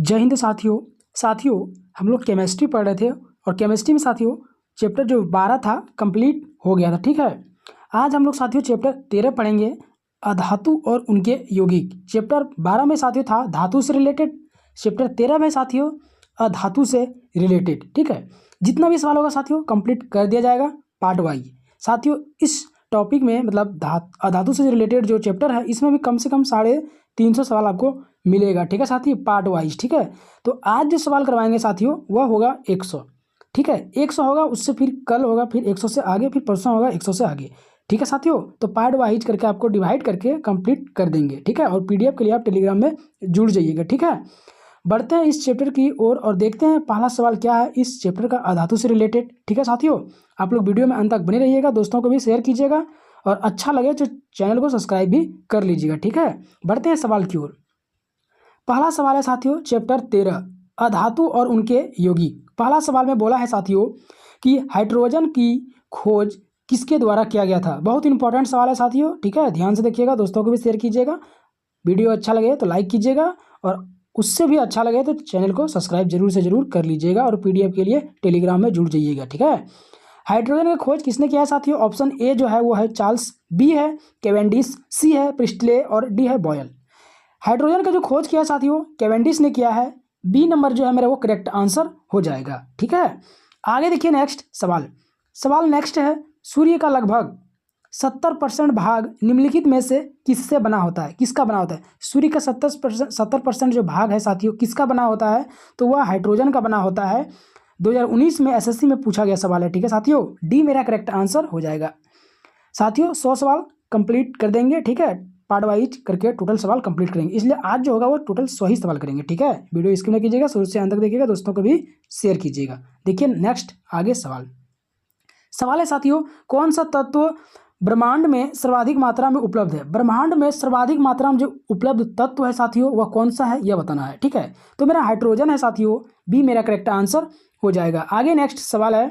जय हिंद साथियों हम लोग केमिस्ट्री पढ़ रहे थे और केमिस्ट्री में साथियों चैप्टर जो 12 था कंप्लीट हो गया था। ठीक है, आज हम लोग साथियों चैप्टर 13 पढ़ेंगे, अधातु और उनके यौगिक। चैप्टर 12 में साथियों था धातु से रिलेटेड, चैप्टर 13 में साथियों अधातु से रिलेटेड। ठीक है, जितना भी सवाल होगा साथियों कंप्लीट कर दिया जाएगा पार्ट वाइज। साथियों इस टॉपिक में मतलब अधातु से रिलेटेड जो चैप्टर है इसमें भी कम से कम 350 सवाल आपको मिलेगा। ठीक है साथी, पार्ट वाइज। ठीक है, तो आज जो सवाल करवाएंगे साथियों वह होगा 100। ठीक है, 100 होगा, उससे फिर कल होगा, फिर 100 से आगे, फिर परसों होगा 100 से आगे। ठीक है साथियों, तो पार्ट वाइज करके आपको डिवाइड करके कंप्लीट कर देंगे। ठीक है, और पीडीएफ के लिए आप टेलीग्राम में जुड़ जाइएगा। ठीक है, बढ़ते हैं इस चैप्टर की ओर और देखते हैं पहला सवाल क्या है इस चैप्टर का अधातु से रिलेटेड। ठीक है साथियों, आप लोग वीडियो में अंत तक बने रहिएगा, दोस्तों को भी शेयर कीजिएगा और अच्छा लगे तो चैनल को सब्सक्राइब भी कर लीजिएगा। ठीक है, बढ़ते हैं सवाल की ओर। पहला सवाल है साथियों चैप्टर 13 अधातु और उनके यौगिक। पहला सवाल में बोला है साथियों कि हाइड्रोजन की खोज किसके द्वारा किया गया था। बहुत इंपॉर्टेंट सवाल है साथियों। ठीक है, ध्यान से देखिएगा, दोस्तों को भी शेयर कीजिएगा, वीडियो अच्छा लगे तो लाइक कीजिएगा और उससे भी अच्छा लगे तो चैनल को सब्सक्राइब जरूर से जरूर कर लीजिएगा और पीडीएफ के लिए टेलीग्राम में जुड़ जाइएगा। ठीक है, हाइड्रोजन की खोज किसने किया है साथियों। ऑप्शन ए जो है वो है चार्ल्स, बी है कैवेंडिश, सी है प्रिस्टले और डी है बॉयल। हाइड्रोजन का जो खोज किया साथियों कैवेंडिश ने किया है, बी नंबर जो है मेरा वो करेक्ट आंसर हो जाएगा। ठीक है, आगे देखिए नेक्स्ट सवाल नेक्स्ट है, सूर्य का लगभग 70% भाग निम्नलिखित में से किससे बना होता है। किसका बना होता है सूर्य का 70% जो भाग है साथियों किसका बना होता है, तो वह हाइड्रोजन का बना होता है। 2019 में एसएससी में पूछा गया सवाल है। ठीक है साथियों, डी मेरा करेक्ट आंसर हो जाएगा। साथियों 100 सवाल कंप्लीट कर देंगे। ठीक है, पार्ट वाइज करके टोटल सवाल कंप्लीट करेंगे, इसलिए आज जो होगा वो टोटल 100 ही सवाल करेंगे। ठीक है, वीडियो स्किप न कीजिएगा, शुरू से अंत तक देखिएगा, दोस्तों को भी शेयर कीजिएगा। देखिए नेक्स्ट आगे सवाल है साथियों, कौन सा तत्व ब्रह्मांड में सर्वाधिक मात्रा में उपलब्ध है। ब्रह्मांड में सर्वाधिक मात्रा में जो उपलब्ध तत्व है साथियों वह कौन सा है यह बताना है। ठीक है, तो मेरा हाइड्रोजन है साथियों, बी मेरा करेक्ट आंसर हो जाएगा। आगे नेक्स्ट सवाल है,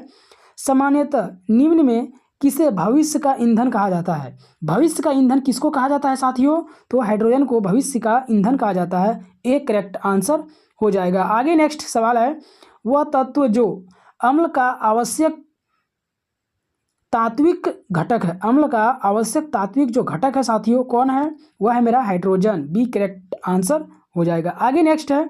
सामान्यतः निम्न में किसे भविष्य का ईंधन कहा जाता है। भविष्य का ईंधन किसको कहा जाता है साथियों, तो हाइड्रोजन को भविष्य का ईंधन कहा जाता है, ए करेक्ट आंसर हो जाएगा। आगे नेक्स्ट सवाल है, वह तत्व जो अम्ल का आवश्यक तात्विक घटक है। अम्ल का आवश्यक तात्विक जो घटक है साथियों कौन है, वह है मेरा हाइड्रोजन, बी करेक्ट आंसर हो जाएगा। आगे नेक्स्ट है,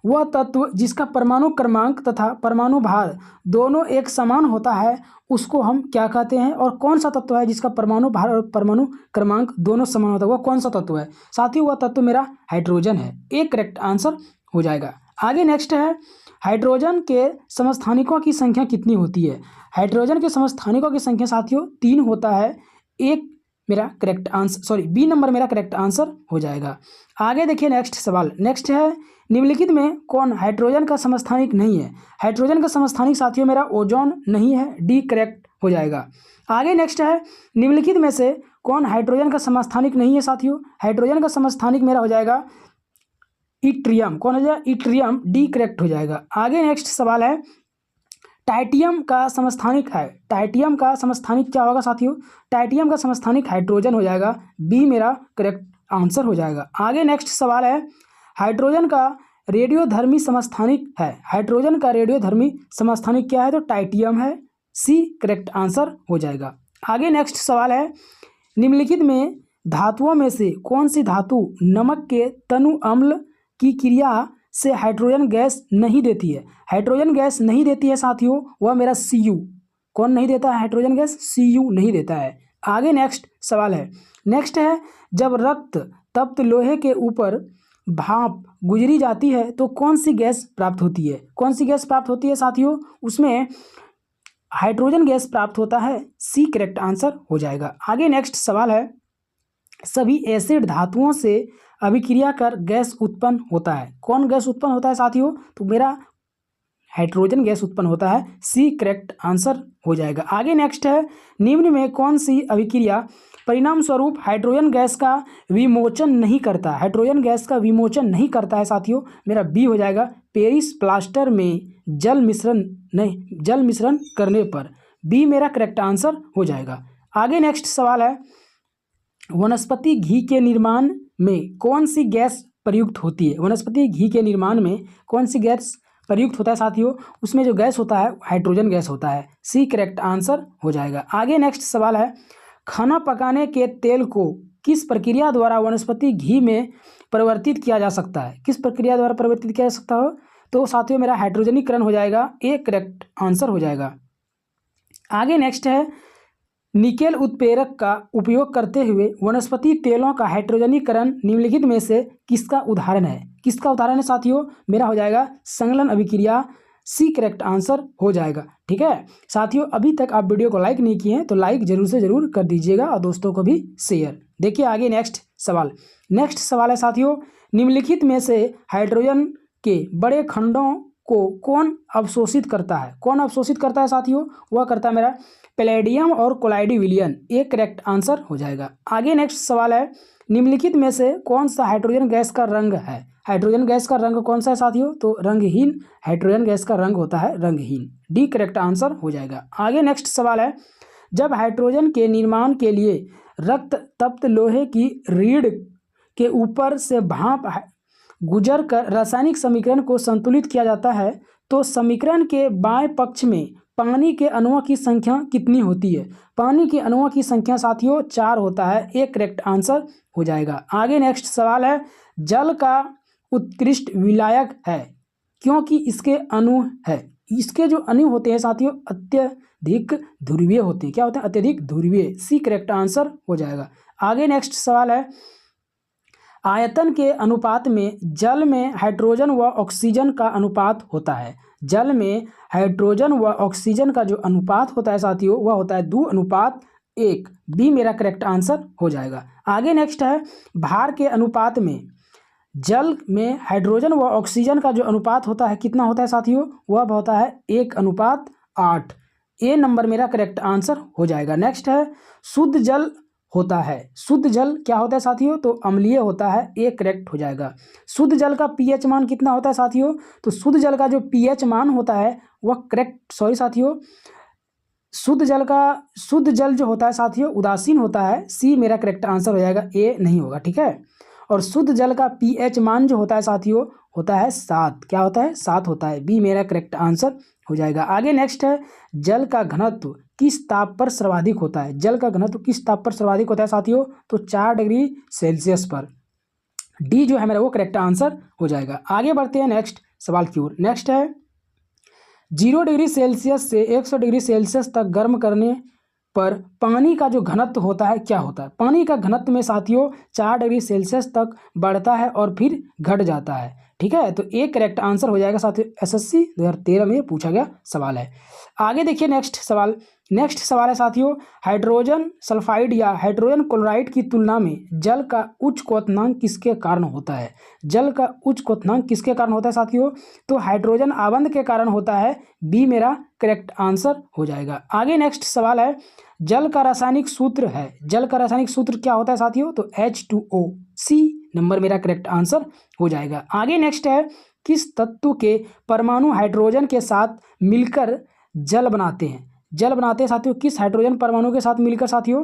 वह तत्व जिसका परमाणु क्रमांक तथा परमाणु भार दोनों एक समान होता है उसको हम क्या कहते हैं, और कौन सा तत्व है जिसका परमाणु भार और परमाणु क्रमांक दोनों समान होता है, वह कौन सा तत्व है साथियों, वह तत्व मेरा हाइड्रोजन है, एक करेक्ट आंसर हो जाएगा। आगे नेक्स्ट है, हाइड्रोजन के समस्थानिकों की संख्या कितनी होती है। हाइड्रोजन के समस्थानिकों की संख्या साथियों 3 होता है, एक मेरा करेक्ट आंसर बी नंबर मेरा करेक्ट आंसर हो जाएगा। आगे देखिए नेक्स्ट सवाल नेक्स्ट है, निम्नलिखित में कौन हाइड्रोजन का समस्थानिक नहीं है। हाइड्रोजन का समस्थानिक साथियों मेरा ओजोन नहीं है, डी करेक्ट हो जाएगा। आगे नेक्स्ट है, निम्नलिखित में से कौन हाइड्रोजन का समस्थानिक नहीं है साथियों। हाइड्रोजन का समस्थानिक मेरा हो जाएगा इट्रियम, कौन हो जाएगा इट्रियम, डी करेक्ट हो जाएगा। आगे नेक्स्ट सवाल है, टाइटियम का समस्थानिक है। टाइटियम का समस्थानिक क्या होगा साथियों, टाइटियम का समस्थानिक हाइड्रोजन हो जाएगा, बी मेरा करेक्ट आंसर हो जाएगा। आगे नेक्स्ट सवाल है, हाइड्रोजन का रेडियोधर्मी समस्थानिक है। हाइड्रोजन का रेडियोधर्मी समस्थानिक क्या है, तो टाइटियम है, सी करेक्ट आंसर हो जाएगा। आगे नेक्स्ट सवाल है, निम्नलिखित में धातुओं में से कौन सी धातु नमक के तनु अम्ल की क्रिया से हाइड्रोजन गैस नहीं देती है। हाइड्रोजन गैस नहीं देती है साथियों, वह मेरा Cu, कौन नहीं देता है हाइड्रोजन गैस, Cu नहीं देता है। आगे नेक्स्ट सवाल है, नेक्स्ट है, जब रक्त तप्त लोहे के ऊपर भाप गुजरी जाती है तो कौन सी गैस प्राप्त होती है। कौन सी गैस प्राप्त होती है साथियों, उसमें हाइड्रोजन गैस प्राप्त होता है, सी करेक्ट आंसर हो जाएगा। आगे नेक्स्ट सवाल है, सभी एसिड धातुओं से अभिक्रिया कर गैस उत्पन्न होता है। कौन गैस उत्पन्न होता है साथियों, तो मेरा हाइड्रोजन गैस उत्पन्न होता है, सी करेक्ट आंसर हो जाएगा। आगे नेक्स्ट है, निम्न में कौन सी अभिक्रिया परिणाम स्वरूप हाइड्रोजन गैस का विमोचन नहीं करता। हाइड्रोजन गैस का विमोचन नहीं करता है साथियों, मेरा बी हो जाएगा, पेरिस प्लास्टर में जल मिश्रण करने पर, बी मेरा करेक्ट आंसर हो जाएगा। आगे नेक्स्ट सवाल है, वनस्पति घी के निर्माण में कौन सी गैस प्रयुक्त होती है? वनस्पति घी के निर्माण में कौन सी गैस प्रयुक्त होता है साथियों? उसमें जो गैस होता है हाइड्रोजन गैस होता है। सी करेक्ट आंसर हो जाएगा। आगे नेक्स्ट सवाल है, खाना पकाने के तेल को किस प्रक्रिया द्वारा वनस्पति घी में परिवर्तित किया जा सकता है? किस प्रक्रिया द्वारा परिवर्तित किया जा सकता हो? तो साथियों मेरा हाइड्रोजनीकरण हो जाएगा। ए करेक्ट आंसर हो जाएगा। आगे नेक्स्ट है, निकेल उत्प्रेरक का उपयोग करते हुए वनस्पति तेलों का हाइड्रोजनीकरण निम्नलिखित में से किसका उदाहरण है? किसका उदाहरण है साथियों? मेरा हो जाएगा संलयन अभिक्रिया। सी करेक्ट आंसर हो जाएगा। ठीक है साथियों, अभी तक आप वीडियो को लाइक नहीं किए हैं तो लाइक जरूर से जरूर कर दीजिएगा और दोस्तों को भी शेयर। देखिए आगे नेक्स्ट सवाल। नेक्स्ट सवाल है साथियों, निम्नलिखित में से हाइड्रोजन के बड़े खंडों को कौन अवशोषित करता है? कौन अवशोषित करता है साथियों? वह करता है मेरा पैलेडियम और कोलाइडी विलियन। एक करेक्ट आंसर हो जाएगा। आगे नेक्स्ट सवाल है, निम्नलिखित में से कौन सा हाइड्रोजन गैस का रंग है? हाइड्रोजन गैस का रंग कौन सा है साथियों? तो रंगहीन हाइड्रोजन गैस का रंग होता है रंगहीन। डी करेक्ट आंसर हो जाएगा। आगे नेक्स्ट सवाल है, जब हाइड्रोजन के निर्माण के लिए रक्त तप्त लोहे की रीढ़ के ऊपर से भाप गुजर कर रासायनिक समीकरण को संतुलित किया जाता है तो समीकरण के बाएं पक्ष में पानी के अणुओं की संख्या कितनी होती है? पानी के अणुओं की संख्या साथियों 4 होता है। एक करेक्ट आंसर हो जाएगा। आगे नेक्स्ट सवाल है, जल का उत्कृष्ट विलायक है क्योंकि इसके अणु है। इसके जो अणु होते हैं साथियों अत्यधिक ध्रुवीय होते हैं। क्या होते हैं? अत्यधिक ध्रुवीय। सी करेक्ट आंसर हो जाएगा। आगे नेक्स्ट सवाल है, आयतन के अनुपात में जल में हाइड्रोजन व ऑक्सीजन का अनुपात होता है। जल में हाइड्रोजन व ऑक्सीजन का जो अनुपात होता है साथियों वह होता है 2:1। बी मेरा करेक्ट आंसर हो जाएगा। आगे नेक्स्ट है, भार के अनुपात में जल में हाइड्रोजन व ऑक्सीजन का जो अनुपात होता है कितना होता है साथियों? वह होता है 1:8। ए नंबर मेरा करेक्ट आंसर हो जाएगा। नेक्स्ट है, शुद्ध जल होता है। शुद्ध जल क्या होता है साथियों? तो अम्लीय होता है। ए करेक्ट हो जाएगा। शुद्ध जल का पीएच मान कितना होता है साथियों? तो शुद्ध जल का जो पीएच मान होता है वह साथियों शुद्ध जल जो होता है साथियों उदासीन होता है। सी मेरा करेक्ट आंसर हो जाएगा। ए नहीं होगा। ठीक है, और शुद्ध जल का पीएच मान जो होता है साथियों होता है 7। क्या होता है? 7 होता है। बी मेरा करेक्ट आंसर हो जाएगा। आगे नेक्स्ट है, जल का घनत्व किस ताप पर सर्वाधिक होता है? जल का घनत्व किस ताप पर सर्वाधिक होता है साथियों? तो 4 डिग्री सेल्सियस पर। डी जो है मेरा वो करेक्ट आंसर हो जाएगा। आगे बढ़ते हैं नेक्स्ट सवाल की ओर। नेक्स्ट है, 0 डिग्री सेल्सियस से 100 डिग्री सेल्सियस तक गर्म करने पर पानी का जो घनत्व होता है क्या होता है? पानी का घनत्व में साथियों 4 डिग्री सेल्सियस तक बढ़ता है और फिर घट जाता है। ठीक है, तो एक करेक्ट आंसर हो जाएगा साथियों। एसएससी 2013 में पूछा गया सवाल है। आगे देखिए नेक्स्ट सवाल। नेक्स्ट सवाल है साथियों, हाइड्रोजन सल्फाइड या हाइड्रोजन क्लोराइड की तुलना में जल का उच्च क्वथनांक किसके कारण होता है? जल का उच्च क्वथनांक किसके कारण होता है साथियों? तो हाइड्रोजन आवंध के कारण होता है। बी मेरा करेक्ट आंसर हो जाएगा। आगे नेक्स्ट सवाल है, जल का रासायनिक सूत्र है। जल का रासायनिक सूत्र क्या होता है साथियों? तो H2O। सी नंबर मेरा करेक्ट आंसर हो जाएगा। आगे नेक्स्ट है, किस तत्व के परमाणु हाइड्रोजन के साथ मिलकर जल बनाते हैं? जल बनाते हैं साथियों किस हाइड्रोजन परमाणु के साथ मिलकर साथियों?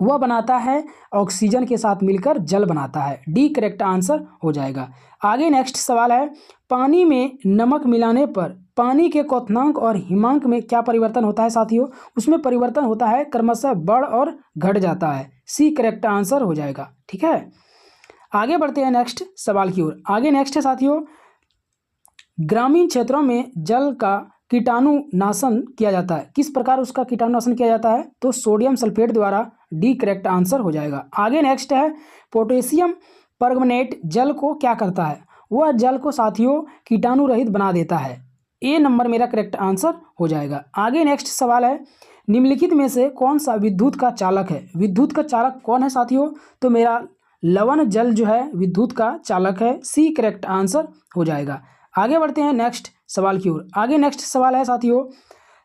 वह बनाता है ऑक्सीजन के साथ मिलकर जल बनाता है। डी करेक्ट आंसर हो जाएगा। आगे नेक्स्ट सवाल है, पानी में नमक मिलाने पर पानी के क्वथनांक और हिमांक में क्या परिवर्तन होता है साथियों? उसमें परिवर्तन होता है, क्रमशः बढ़ और घट जाता है। सी करेक्ट आंसर हो जाएगा। ठीक है, आगे बढ़ते हैं नेक्स्ट सवाल की ओर। आगे नेक्स्ट है साथियों, ग्रामीण क्षेत्रों में जल का कीटाणुनाशन किया जाता है। किस प्रकार उसका कीटाणुनाशन किया जाता है? तो सोडियम सल्फेट द्वारा। डी करेक्ट आंसर हो जाएगा। आगे नेक्स्ट है, पोटेशियम परमनेट जल को क्या करता है? वह जल को साथियों कीटाणु रहित बना देता है। ए नंबर मेरा करेक्ट आंसर हो जाएगा। आगे नेक्स्ट सवाल है, निम्नलिखित में से कौन सा विद्युत का चालक है? विद्युत का चालक कौन है साथियों? तो मेरा लवण जल जो है विद्युत का चालक है। सी करेक्ट आंसर हो जाएगा। आगे बढ़ते हैं नेक्स्ट सवाल की ओर। आगे नेक्स्ट सवाल है साथियों,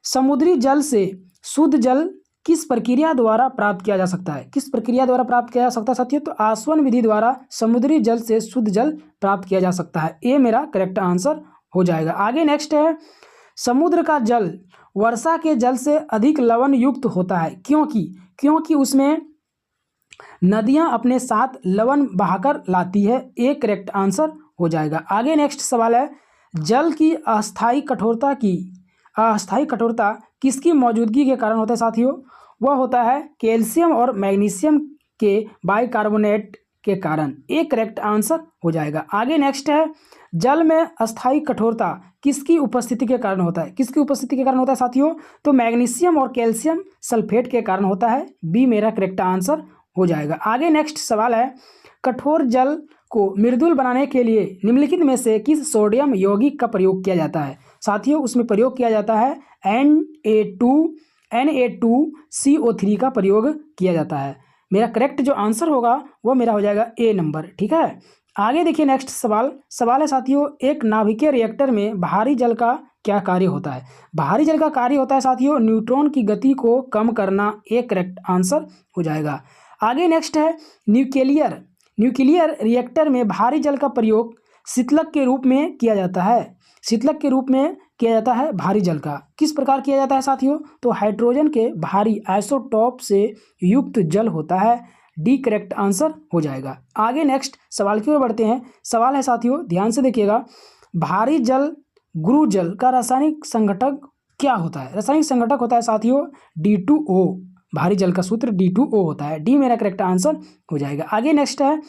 समुद्री जल से शुद्ध जल किस प्रक्रिया द्वारा प्राप्त किया जा सकता है? किस प्रक्रिया द्वारा प्राप्त किया जा सकता है साथियों? तो आसवन विधि द्वारा समुद्री जल से शुद्ध जल प्राप्त किया जा सकता है। ए मेरा करेक्ट आंसर हो जाएगा। आगे नेक्स्ट है, समुद्र का जल वर्षा के जल से अधिक लवण युक्त होता है। क्योंकि उसमें नदियाँ अपने साथ लवण बहाकर लाती है, ए करेक्ट आंसर हो जाएगा। आगे नेक्स्ट सवाल है, जल की अस्थायी कठोरता किसकी मौजूदगी के कारण होता है साथियों? वह होता है कैल्शियम और मैग्नीशियम के बाइकार्बोनेट के कारण, ए करेक्ट आंसर हो जाएगा। आगे नेक्स्ट है, जल में अस्थायी कठोरता किसकी उपस्थिति के कारण होता है? किसकी उपस्थिति के कारण होता है साथियों? तो मैग्नीशियम और कैल्शियम सल्फेट के कारण होता है, बी मेरा करेक्ट आंसर हो जाएगा। आगे नेक्स्ट सवाल है, कठोर जल को मृदुल बनाने के लिए निम्नलिखित में से किस सोडियम यौगिक का प्रयोग किया जाता है? साथियों उसमें प्रयोग किया जाता है Na2CO3 का प्रयोग किया जाता है। मेरा करेक्ट जो आंसर होगा वो मेरा हो जाएगा ए नंबर, ठीक है। आगे देखिए नेक्स्ट सवाल है साथियों, एक नाभिकीय रिएक्टर में भारी जल का क्या कार्य होता है? भारी जल का कार्य होता है साथियों न्यूट्रॉन की गति को कम करना, ए करेक्ट आंसर हो जाएगा। आगे नेक्स्ट है, न्यूक्लियर रिएक्टर में भारी जल का प्रयोग शीतलक के रूप में किया जाता है। शीतलक के रूप में किया जाता है भारी जल का, किस प्रकार किया जाता है साथियों? तो हाइड्रोजन के भारी आइसोटोप से युक्त जल होता है, डी करेक्ट आंसर हो जाएगा। आगे नेक्स्ट सवाल की ओर बढ़ते हैं। सवाल है साथियों ध्यान से देखिएगा, भारी जल गुरु जल का रासायनिक संघटक क्या होता है? रासायनिक संघटक होता है साथियों D2O, भारी जल का सूत्र D2O होता है, डी मेरा करेक्ट आंसर हो जाएगा। आगे नेक्स्ट है,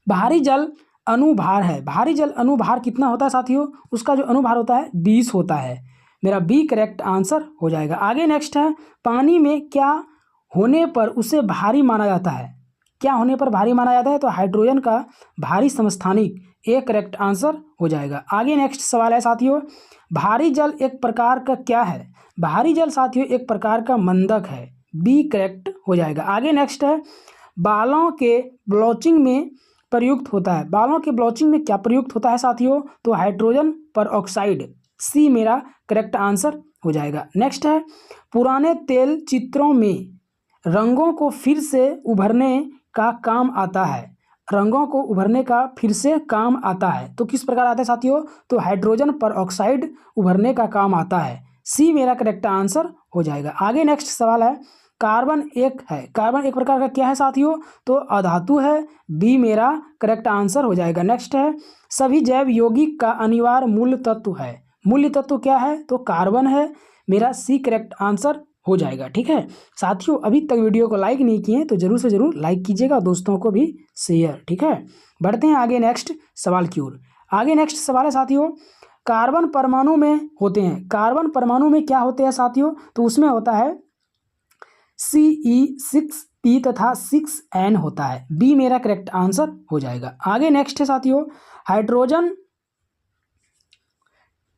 भारी जल अनुभार है। भारी जल अनुभार कितना होता है साथियों? उसका जो अनुभार होता है 20 होता है, मेरा बी करेक्ट आंसर हो जाएगा। आगे नेक्स्ट है, पानी में क्या होने पर उसे भारी माना जाता है? क्या होने पर भारी माना जाता है? तो हाइड्रोजन का भारी समस्थानिक, ए करेक्ट आंसर हो जाएगा। आगे नेक्स्ट सवाल है साथियों, भारी जल एक प्रकार का क्या है? भारी जल साथियों एक प्रकार का मंदक है, बी करेक्ट हो जाएगा। आगे नेक्स्ट है, बालों के ब्लीचिंग में प्रयुक्त होता है। बालों के ब्लीचिंग में क्या प्रयुक्त होता है साथियों? तो हाइड्रोजन पर ऑक्साइड, सी मेरा करेक्ट आंसर हो जाएगा। नेक्स्ट है, पुराने तेल चित्रों में रंगों को फिर से उभरने का काम आता है। रंगों को उभरने का फिर से काम आता है, तो किस प्रकार आता है साथियों? तो हाइड्रोजन पर ऑक्साइड उभरने का काम आता है, सी मेरा करेक्ट आंसर हो जाएगा। आगे नेक्स्ट सवाल है, कार्बन एक प्रकार का क्या है साथियों? तो अधातु है, बी मेरा करेक्ट आंसर हो जाएगा। नेक्स्ट है, सभी जैव यौगिक का अनिवार्य मूल तत्व है। मूल्य तत्व क्या है? तो कार्बन है, मेरा सी करेक्ट आंसर हो जाएगा, ठीक है। साथियों अभी तक वीडियो को लाइक नहीं किए तो जरूर से जरूर लाइक कीजिएगा, दोस्तों को भी शेयर, ठीक है। बढ़ते हैं आगे नेक्स्ट सवाल की ओर। आगे नेक्स्ट सवाल है साथियों, कार्बन परमाणु में होते हैं। कार्बन परमाणु में क्या होते हैं साथियों? तो उसमें होता है Ce6P तथा 6N होता है, बी मेरा करेक्ट आंसर हो जाएगा। आगे नेक्स्ट है साथियों, हाइड्रोजन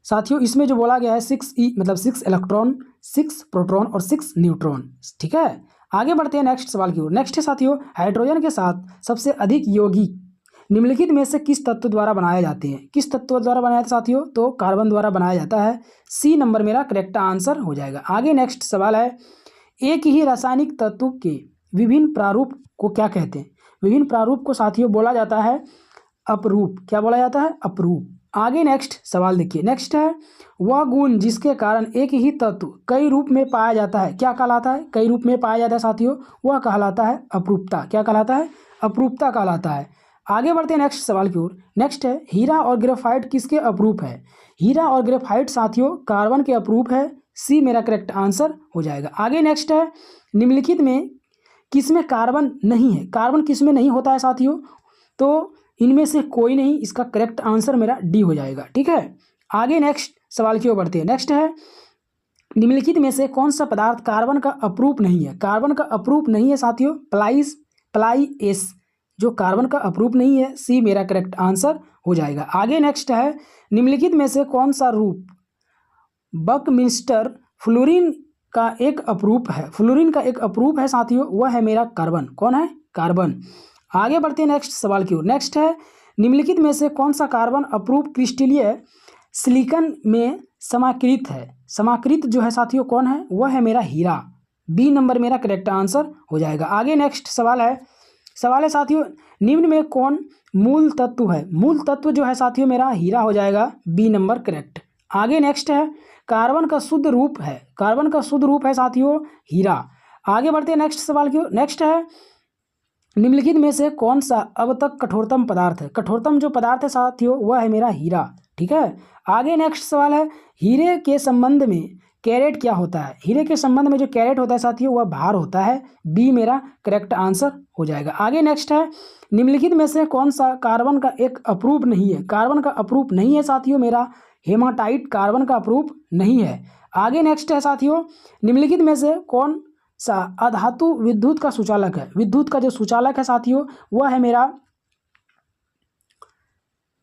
साथियों इसमें जो बोला गया है 6E मतलब 6 इलेक्ट्रॉन, 6 प्रोटॉन और 6 न्यूट्रॉन, ठीक है। आगे बढ़ते हैं नेक्स्ट सवाल की ओर। नेक्स्ट है साथियों, हाइड्रोजन के साथ सबसे अधिक यौगिक निम्नलिखित में से किस तत्व द्वारा बनाए जाते हैं? किस तत्व द्वारा बनाया जाता है साथियों? तो कार्बन द्वारा बनाया जाता है, सी नंबर मेरा करेक्ट आंसर हो जाएगा। आगे नेक्स्ट सवाल है, एक ही रासायनिक तत्व के विभिन्न प्रारूप को क्या कहते हैं? विभिन्न प्रारूप को साथियों बोला जाता है अपरूप। क्या बोला जाता है? अपरूप। आगे नेक्स्ट सवाल देखिए, नेक्स्ट है, वह गुण जिसके कारण एक ही तत्व कई रूप में पाया जाता है क्या कहलाता है? कई रूप में पाया जाता है साथियों, वह कहलाता है अपरूपता। क्या कहलाता है? अपरूपता कहलाता है। आगे बढ़ते हैं नेक्स्ट सवाल की ओर। नेक्स्ट है, हीरा और ग्रेफाइट किसके अपरूप है? हीरा और ग्रेफाइट साथियों कार्बन के अपरूप है, सी मेरा करेक्ट आंसर हो जाएगा। आगे नेक्स्ट है, निम्नलिखित में किसमें कार्बन नहीं है? कार्बन किसमें नहीं होता है साथियों? तो इनमें से कोई नहीं, इसका करेक्ट आंसर मेरा डी हो जाएगा, ठीक है। आगे नेक्स्ट सवाल की ओर बढ़ते हैं। नेक्स्ट है, निम्नलिखित में से कौन सा पदार्थ कार्बन का अपरूप नहीं है? कार्बन का अपरूप नहीं है साथियों प्लाई एस, जो कार्बन का अपरूप नहीं है, सी मेरा करेक्ट आंसर हो जाएगा। आगे नेक्स्ट है, निम्नलिखित में से कौन सा रूप बकमिंस्टर फ्लोरीन का एक अपरूप है? फ्लोरीन का एक अपरूप है साथियों, वह है मेरा कार्बन। कौन है? कार्बन। आगे बढ़ते हैं नेक्स्ट सवाल की ओर। नेक्स्ट है, निम्नलिखित में से कौन सा कार्बन अपरूप क्रिस्टलीय सिलिकॉन में समाकृत है? समाकृत जो है साथियों कौन है? वह है मेरा हीरा, बी नंबर मेरा करेक्ट आंसर हो जाएगा। आगे नेक्स्ट सवाल है साथियों, निम्न में कौन मूल तत्व है? मूल तत्व जो है साथियों मेरा हीरा हो जाएगा, बी नंबर करेक्ट। आगे नेक्स्ट है, कार्बन का शुद्ध रूप है। कार्बन का शुद्ध रूप है साथियों हीरा। आगे बढ़ते हैं नेक्स्ट सवाल की ओर। नेक्स्ट है, निम्नलिखित में से कौन सा अब तक कठोरतम पदार्थ है? कठोरतम जो पदार्थ है साथियों वह है मेरा हीरा। ठीक है, आगे नेक्स्ट सवाल है, हीरे के संबंध में कैरेट क्या होता है? हीरे के संबंध में जो कैरेट होता है साथियों वह भार होता है। बी मेरा करेक्ट आंसर हो जाएगा। आगे नेक्स्ट है, निम्नलिखित में से कौन सा कार्बन का एक अप्रूप नहीं है? कार्बन का अप्रूप नहीं है साथियों मेरा हेमाटाइट कार्बन का अप्रूप नहीं है। आगे नेक्स्ट है साथियों, निम्नलिखित में से कौन सा अधातु विद्युत का सुचालक है? विद्युत का जो सुचालक है साथियों वह है मेरा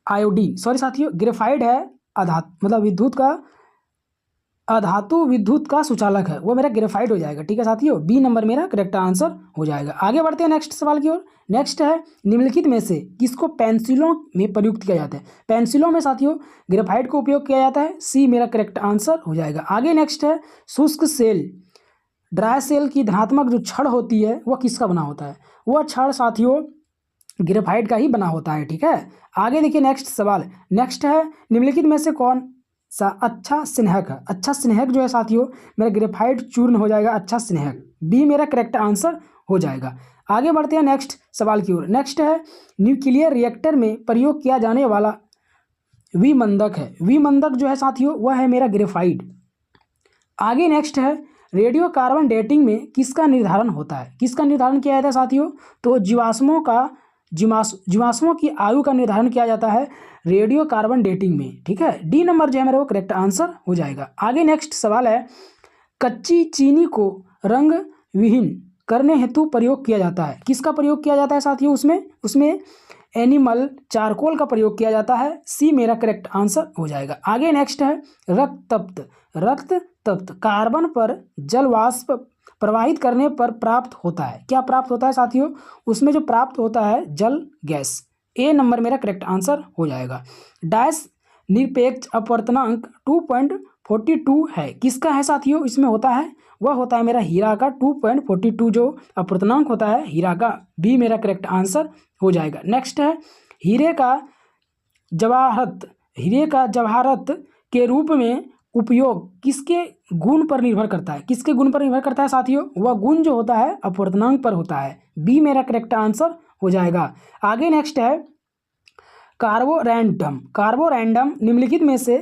आयोडीन, सॉरी साथियों ग्रेफाइड है अधातु, मतलब विद्युत का अधातु विद्युत का सुचालक है वो मेरा ग्रेफाइड हो जाएगा। ठीक है साथियों, बी नंबर मेरा करेक्ट आंसर हो जाएगा। आगे बढ़ते हैं नेक्स्ट सवाल की ओर। नेक्स्ट है, निम्नलिखित में से किसको पेंसिलों में प्रयुक्त किया जाता है? पेंसिलों में साथियों ग्रेफाइट का उपयोग किया जाता है। सी मेरा करेक्ट आंसर हो जाएगा। आगे नेक्स्ट है, शुष्क सेल ड्राई सेल की धनात्मक जो छड़ होती है वह किसका बना होता है? वह छड़ साथियों ग्रेफाइट का ही बना होता है। ठीक है, आगे देखिए नेक्स्ट सवाल। नेक्स्ट है, निम्नलिखित में से कौन सा अच्छा स्नेहक है? अच्छा स्नेहक जो है साथियों मेरा ग्रेफाइट चूर्ण हो जाएगा अच्छा स्नेहक। बी मेरा करेक्ट आंसर हो जाएगा। आगे बढ़ते हैं नेक्स्ट सवाल की ओर। नेक्स्ट है, न्यूक्लियर रिएक्टर में प्रयोग किया जाने वाला विमंदक है। विमंदक जो है साथियों वह है मेरा ग्रेफाइट। आगे नेक्स्ट है, रेडियो कार्बन डेटिंग में किसका निर्धारण होता है? किसका निर्धारण किया जाता है साथियों? तो जीवाश्मों की आयु का निर्धारण किया जाता है रेडियो कार्बन डेटिंग में। ठीक है, डी नंबर जो है मेरा वो करेक्ट आंसर हो जाएगा। आगे नेक्स्ट सवाल है, कच्ची चीनी को रंग विहीन करने हेतु प्रयोग किया जाता है। किसका प्रयोग किया जाता है साथियों? उसमें एनिमल चारकोल का प्रयोग किया जाता है। सी मेरा करेक्ट आंसर हो जाएगा। आगे नेक्स्ट है, रक्त तप्त कार्बन पर जल वाष्प प्रवाहित करने पर प्राप्त होता है। क्या प्राप्त होता है साथियों? उसमें जो प्राप्त होता है जल गैस। ए नंबर मेरा करेक्ट आंसर हो जाएगा। डैश निरपेक्ष अपवर्तनांक 2.42 है, किसका है साथियों? इसमें होता है वह होता है मेरा हीरा का 2.42 जो अपवर्तनांक होता है हीरा का। बी मेरा करेक्ट आंसर हो जाएगा। नेक्स्ट है, हीरे का जवाहरत के रूप में उपयोग किसके गुण पर निर्भर करता है? किसके गुण पर निर्भर करता है साथियों? वह गुण जो होता है अपवर्तनांक पर होता है। बी मेरा करेक्ट आंसर हो जाएगा। आगे नेक्स्ट है, कार्बोरैंडम निम्नलिखित में से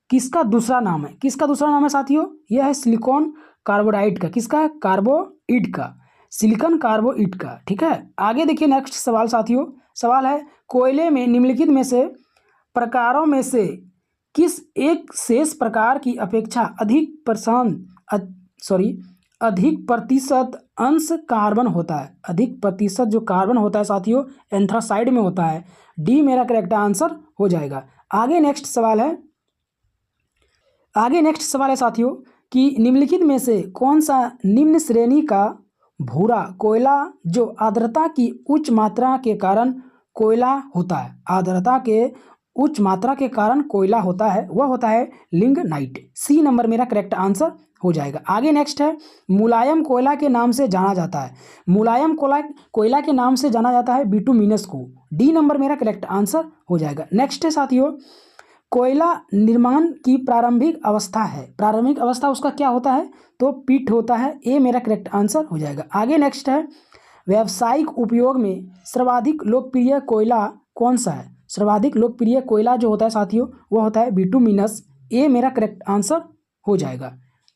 किसका दूसरा नाम है? किसका दूसरा नाम है साथियों? यह है सिलिकॉन कार्बोडाइड का। किसका है? कार्बोइड का, सिलिकॉन कार्बोइड का। ठीक है, आगे देखिए नेक्स्ट सवाल साथियों। सवाल है, कोयले में निम्नलिखित में से प्रकारों में से किस एक शेष प्रकार की अपेक्षा अधिक प्रतिशत अंश कार्बन होता है? अधिक प्रतिशत जो कार्बन होता है साथियों एंथ्रासाइड में होता है। डी मेरा करेक्ट आंसर हो जाएगा। आगे नेक्स्ट सवाल है साथियों कि निम्नलिखित में से कौन सा निम्न श्रेणी का भूरा कोयला जो आर्द्रता की उच्च मात्रा के कारण कोयला होता है? आर्द्रता के उच्च मात्रा के कारण कोयला होता है वह होता है लिग्नाइट। सी नंबर मेरा करेक्ट आंसर हो जाएगा। आगे नेक्स्ट है, मुलायम कोयला के नाम से जाना जाता है। मुलायम कोयला के नाम से जाना जाता है बिटुमिनस को। डी नंबर मेरा करेक्ट आंसर हो जाएगा। नेक्स्ट है साथियों, कोयला निर्माण की प्रारंभिक अवस्था है। प्रारंभिक अवस्था उसका क्या होता है? तो पीट होता है। ए मेरा करेक्ट आंसर हो जाएगा। आगे नेक्स्ट है, व्यावसायिक उपयोग में सर्वाधिक लोकप्रिय कोयला कौन सा है? सर्वाधिक लोकप्रिय कोयला जो होता है साथियों वह होता है बिटुमिनस। ए मेरा करेक्ट आंसर हो जाएगा।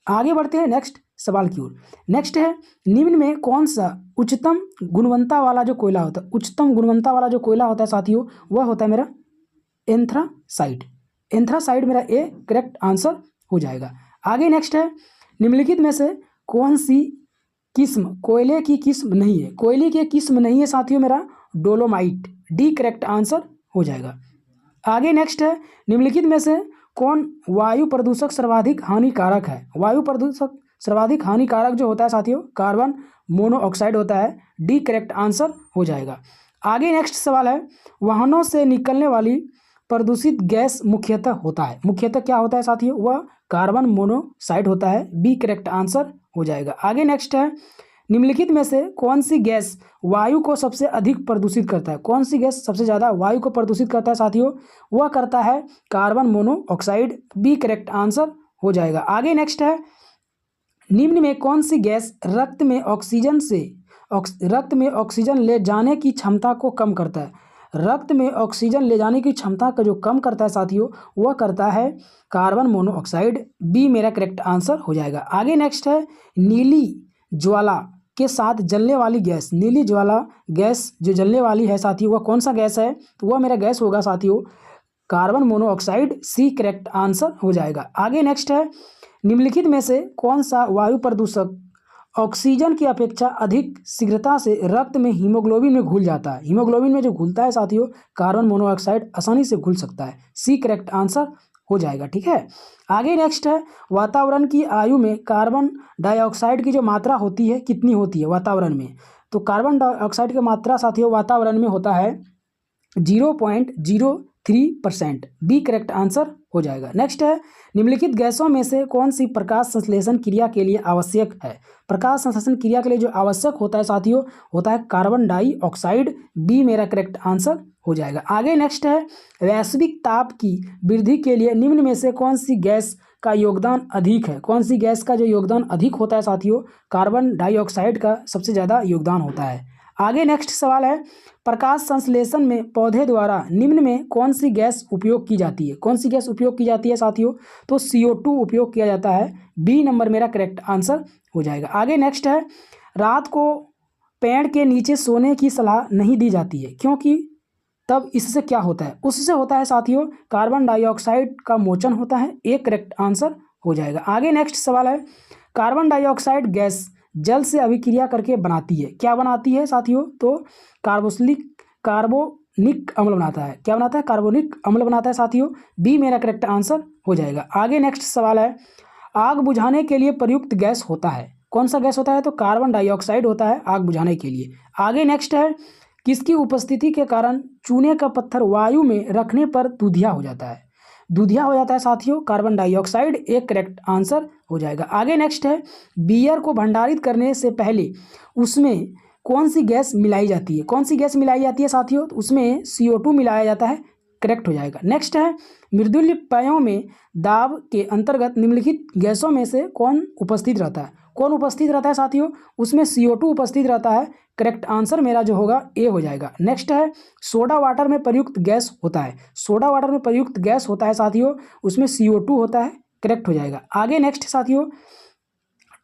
आगे बढ़ते हैं नेक्स्ट सवाल की ओर। नेक्स्ट है, निम्न में कौन सा उच्चतम गुणवत्ता वाला जो कोयला होता है? उच्चतम गुणवत्ता वाला जो कोयला होता है साथियों वह होता है मेरा एंथ्रासाइड। एंथ्रासाइड मेरा ए करेक्ट आंसर हो जाएगा। आगे नेक्स्ट है, निम्नलिखित में से कौन सी किस्म कोयले की किस्म नहीं है? कोयले की किस्म नहीं है साथियों मेरा डोलोमाइट। डी करेक्ट आंसर हो जाएगा। आगे नेक्स्ट है, निम्नलिखित में से कौन वायु प्रदूषक सर्वाधिक हानिकारक है? वायु प्रदूषक सर्वाधिक हानिकारक जो होता है साथियों कार्बन मोनोऑक्साइड होता है। डी करेक्ट आंसर हो जाएगा। आगे नेक्स्ट सवाल है, वाहनों से निकलने वाली प्रदूषित गैस मुख्यतः क्या होता है साथियों? वह कार्बन मोनोऑक्साइड होता है। बी करेक्ट आंसर हो जाएगा। आगे नेक्स्ट है, निम्नलिखित में से कौन सी गैस वायु को सबसे अधिक प्रदूषित करता है? कौन सी गैस सबसे ज़्यादा वायु को प्रदूषित करता है साथियों? वह करता है carbon monoxide. B correct answer हो जाएगा। आगे नेक्स्ट है, निम्न में कौन सी गैस रक्त में रक्त में ऑक्सीजन ले जाने की क्षमता को कम करता है। रक्त में ऑक्सीजन ले जाने की क्षमता का जो कम करता है साथियों, वह करता है कार्बन मोनोऑक्साइड। बी मेरा करेक्ट आंसर हो जाएगा। आगे नेक्स्ट है नीली ज्वाला के साथ जलने वाली गैस। नीली ज्वाला गैस जो जलने वाली है साथियों, वह कौन सा गैस है? तो वह मेरा गैस होगा साथियों carbon monoxide. C correct answer हो जाएगा। आगे नेक्स्ट है निम्नलिखित में से कौन सा वायु प्रदूषक ऑक्सीजन की अपेक्षा अधिक शीघ्रता से रक्त में हीमोग्लोबिन में घुल जाता है? हीमोग्लोबिन में जो घुलता है साथियों कार्बन मोनोऑक्साइड आसानी से घुल सकता है। सी करेक्ट आंसर हो जाएगा। ठीक है, आगे नेक्स्ट है वातावरण की आयु में कार्बन डाइऑक्साइड की जो मात्रा होती है कितनी होती है वातावरण में? तो कार्बन डाइऑक्साइड की मात्रा साथियों वातावरण में होता है 0.03%। बी करेक्ट आंसर हो जाएगा। नेक्स्ट है निम्नलिखित गैसों में से कौन सी प्रकाश संश्लेषण क्रिया के लिए आवश्यक है? प्रकाश संश्लेषण क्रिया के लिए जो आवश्यक होता है साथियों होता है कार्बन डाइऑक्साइड। बी मेरा करेक्ट आंसर हो जाएगा। आगे नेक्स्ट है वैश्विक ताप की वृद्धि के लिए निम्न में से कौन सी गैस का योगदान अधिक है? कौन सी गैस का जो योगदान अधिक होता है साथियों? कार्बन डाइऑक्साइड का सबसे ज़्यादा योगदान होता है। आगे नेक्स्ट सवाल है प्रकाश संश्लेषण में पौधे द्वारा निम्न में कौन सी गैस उपयोग की जाती है? कौन सी गैस उपयोग की जाती है साथियों? तो CO2 उपयोग किया जाता है। बी नंबर मेरा करेक्ट आंसर हो जाएगा। आगे नेक्स्ट है रात को पेड़ के नीचे सोने की सलाह नहीं दी जाती है क्योंकि तब इससे क्या होता है? उससे होता है साथियों कार्बन डाइऑक्साइड का मोचन होता है। एक करेक्ट आंसर हो जाएगा। आगे नेक्स्ट सवाल है कार्बन डाइऑक्साइड गैस जल से अभिक्रिया करके बनाती है। क्या बनाती है साथियों? तो कार्बोनिक अम्ल बनाता है। क्या बनाता है? कार्बोनिक अम्ल बनाता है साथियों। बी मेरा करेक्ट आंसर हो जाएगा। आगे नेक्स्ट सवाल है आग बुझाने के लिए प्रयुक्त गैस होता है। कौन सा गैस होता है? तो कार्बन डाइऑक्साइड होता है आग बुझाने के लिए। आगे नेक्स्ट है किसकी उपस्थिति के कारण चूने का पत्थर वायु में रखने पर दूधिया हो जाता है? दूधिया हो जाता है साथियों कार्बन डाइऑक्साइड। एक करेक्ट आंसर हो जाएगा। आगे नेक्स्ट है बियर को भंडारित करने से पहले उसमें कौन सी गैस मिलाई जाती है? कौन सी गैस मिलाई जाती है साथियों? तो उसमें CO2 मिलाया जाता है। करेक्ट हो जाएगा। नेक्स्ट है मृदुल्य पेयों में दाब के अंतर्गत निम्नलिखित गैसों में से कौन उपस्थित रहता है? कौन उपस्थित रहता है साथियों? उसमें CO2 उपस्थित रहता है। करेक्ट आंसर मेरा जो होगा ए हो जाएगा। नेक्स्ट है सोडा वाटर में प्रयुक्त गैस होता है। सोडा वाटर में प्रयुक्त गैस होता है साथियों उसमें CO2 होता है। करेक्ट हो जाएगा। आगे नेक्स्ट साथियों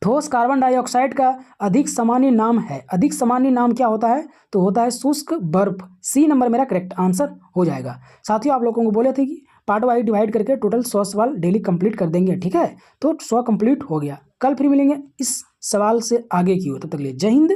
ठोस कार्बन डाइऑक्साइड का अधिक सामान्य नाम है। अधिक सामान्य नाम क्या होता है? तो होता है शुष्क बर्फ। सी नंबर मेरा करेक्ट आंसर हो जाएगा। साथियों आप लोगों को बोले थे कि पार्ट वाइज डिवाइड करके टोटल 100 सवाल डेली कंप्लीट कर देंगे। ठीक है, तो 100 कंप्लीट हो गया। कल फिर मिलेंगे इस सवाल से आगे की ओर। तब तक के लिए जय हिंद।